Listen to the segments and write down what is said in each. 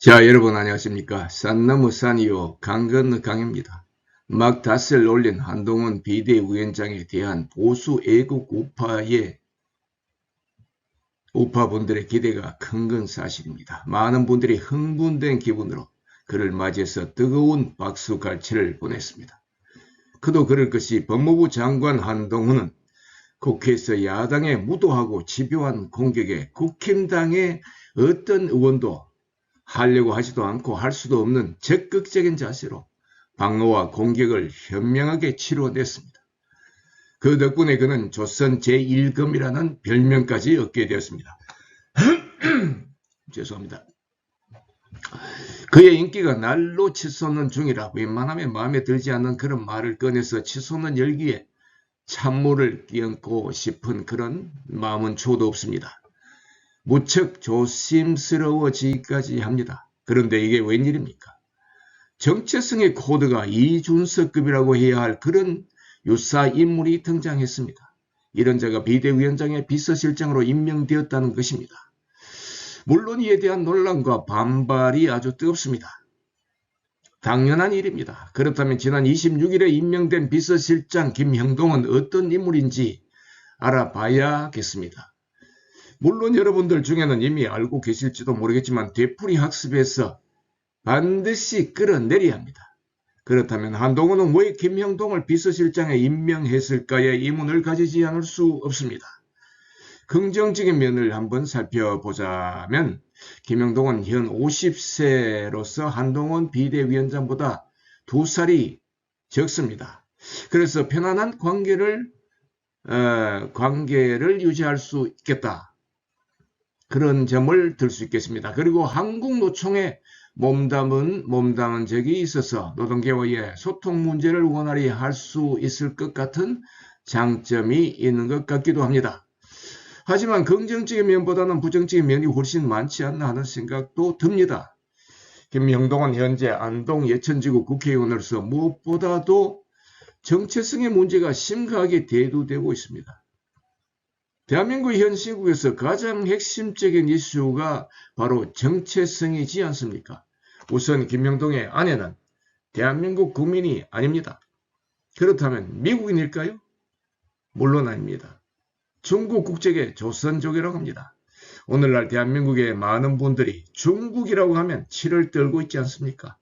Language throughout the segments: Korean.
자, 여러분 안녕하십니까. 산나무 산이요 강 건너 강입니다. 막 닷을 올린 한동훈 비대위원장에 대한 보수 애국 우파분들의 기대가 큰 건 사실입니다. 많은 분들이 흥분된 기분으로 그를 맞이해서 뜨거운 박수갈채를 보냈습니다. 그도 그럴 것이 법무부 장관 한동훈은 국회에서 야당의 무도하고 집요한 공격에 국힘당의 어떤 의원도 하려고 하지도 않고 할 수도 없는 적극적인 자세로 방어와 공격을 현명하게 치러냈습니다. 그 덕분에 그는 조선 제1검이라는 별명까지 얻게 되었습니다. 죄송합니다. 그의 인기가 날로 치솟는 중이라 웬만하면 마음에 들지 않는 그런 말을 꺼내서 치솟는 열기에 찬물을 끼얹고 싶은 그런 마음은 초도 없습니다. 무척 조심스러워지기까지 합니다. 그런데 이게 웬일입니까? 정체성의 코드가 이준석급이라고 해야 할 그런 유사 인물이 등장했습니다. 이런 자가 비대위원장의 비서실장으로 임명되었다는 것입니다. 물론 이에 대한 논란과 반발이 아주 뜨겁습니다. 당연한 일입니다. 그렇다면 지난 26일에 임명된 비서실장 김형동은 어떤 인물인지 알아봐야겠습니다. 물론 여러분들 중에는 이미 알고 계실지도 모르겠지만 되풀이 학습해서 반드시 끌어내려야 합니다. 그렇다면 한동훈은 왜 김형동을 비서실장에 임명했을까의 의문을 가지지 않을 수 없습니다. 긍정적인 면을 한번 살펴보자면 김형동은 현 50세로서 한동훈 비대위원장보다 2살이 적습니다. 그래서 편안한 관계를 유지할 수 있겠다. 그런 점을 들 수 있겠습니다. 그리고 한국노총에 몸담은 적이 있어서 노동계와의 소통 문제를 원활히 할 수 있을 것 같은 장점이 있는 것 같기도 합니다. 하지만 긍정적인 면보다는 부정적인 면이 훨씬 많지 않나 하는 생각도 듭니다. 김형동은 현재 안동 예천지구 국회의원으로서 무엇보다도 정체성의 문제가 심각하게 대두되고 있습니다. 대한민국 현 시국에서 가장 핵심적인 이슈가 바로 정체성이지 않습니까? 우선 김형동의 아내는 대한민국 국민이 아닙니다. 그렇다면 미국인일까요? 물론 아닙니다. 중국 국적의 조선족이라고 합니다. 오늘날 대한민국의 많은 분들이 중국이라고 하면 치를 떨고 있지 않습니까?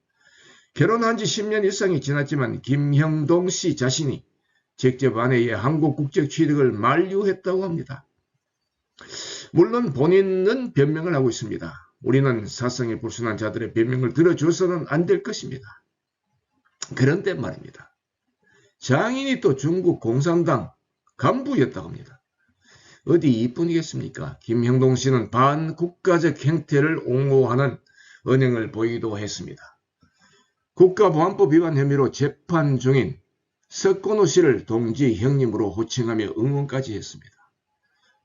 결혼한 지 10년 이상이 지났지만 김형동 씨 자신이 직접 아내의 한국 국적 취득을 만류했다고 합니다. 물론 본인은 변명을 하고 있습니다. 우리는 사성에 불순한 자들의 변명을 들어줘서는 안 될 것입니다. 그런데 말입니다. 장인이 또 중국 공산당 간부였다고 합니다. 어디 이뿐이겠습니까? 김형동 씨는 반국가적 행태를 옹호하는 언행을 보이기도 했습니다. 국가보안법 위반 혐의로 재판 중인 석건호 씨를 동지 형님으로 호칭하며 응원까지 했습니다.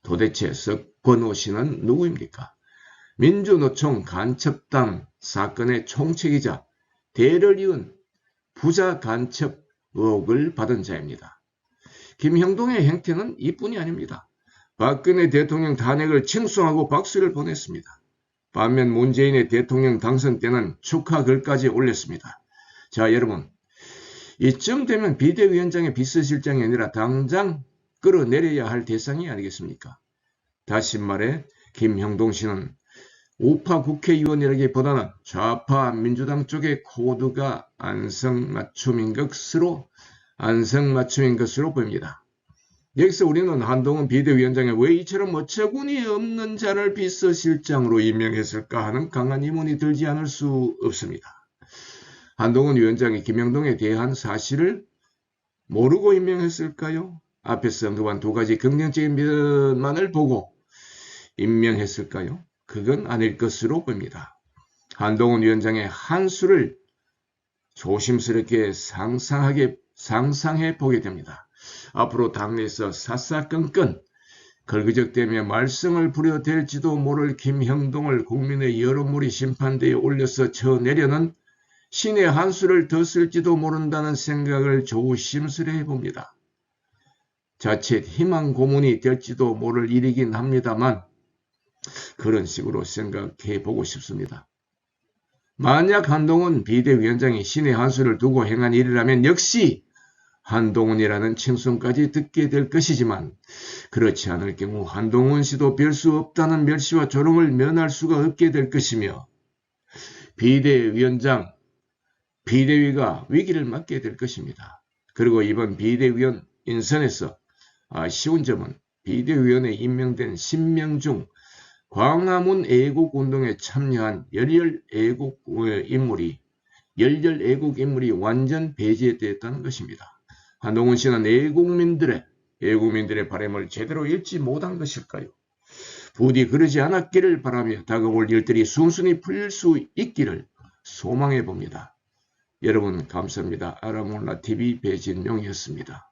도대체 석건호 씨는 누구입니까? 민주노총 간첩단 사건의 총책이자 대를 이은 부자 간첩 의혹을 받은 자입니다. 김형동의 행태는 이뿐이 아닙니다. 박근혜 대통령 탄핵을 칭송하고 박수를 보냈습니다. 반면 문재인의 대통령 당선 때는 축하 글까지 올렸습니다. 자, 여러분, 이쯤 되면 비대위원장의 비서실장이 아니라 당장 끌어내려야 할 대상이 아니겠습니까? 다시 말해 김형동 씨는 우파 국회의원이라기보다는 좌파 민주당 쪽의 코드가 안성맞춤인 것으로 보입니다. 여기서 우리는 한동훈 비대위원장이 왜 이처럼 어처구니 없는 자를 비서실장으로 임명했을까 하는 강한 의문이 들지 않을 수 없습니다. 한동훈 위원장이 김형동에 대한 사실을 모르고 임명했을까요? 앞에서 언급한 두 가지 긍정적인 면만을 보고 임명했을까요? 그건 아닐 것으로 보입니다. 한동훈 위원장의 한수를 조심스럽게 상상해 보게 됩니다. 앞으로 당내에서 사사건건 걸그적대며 말썽을 부려댈지도 모를 김형동을 국민의 여론몰이 심판대에 올려서 쳐내려는 신의 한수를 더 쓸지도 모른다는 생각을 조심스레 해봅니다. 자칫 희망 고문이 될지도 모를 일이긴 합니다만 그런 식으로 생각해 보고 싶습니다. 만약 한동훈 비대위원장이 신의 한 수를 두고 행한 일이라면 역시 한동훈이라는 칭송까지 듣게 될 것이지만 그렇지 않을 경우 한동훈 씨도 별 수 없다는 멸시와 조롱을 면할 수가 없게 될 것이며 비대위가 위기를 맞게 될 것입니다. 그리고 이번 비대위원 인선에서 아쉬운 점은 비대위원에 임명된 10명 중 광화문 애국운동에 참여한 열혈 애국 인물이 완전 배제됐다는 것입니다. 한동훈 씨는 애국민들의 바람을 제대로 읽지 못한 것일까요? 부디 그러지 않았기를 바라며 다가올 일들이 순순히 풀릴 수 있기를 소망해 봅니다. 여러분 감사합니다. 알아몰라TV 배진용이었습니다.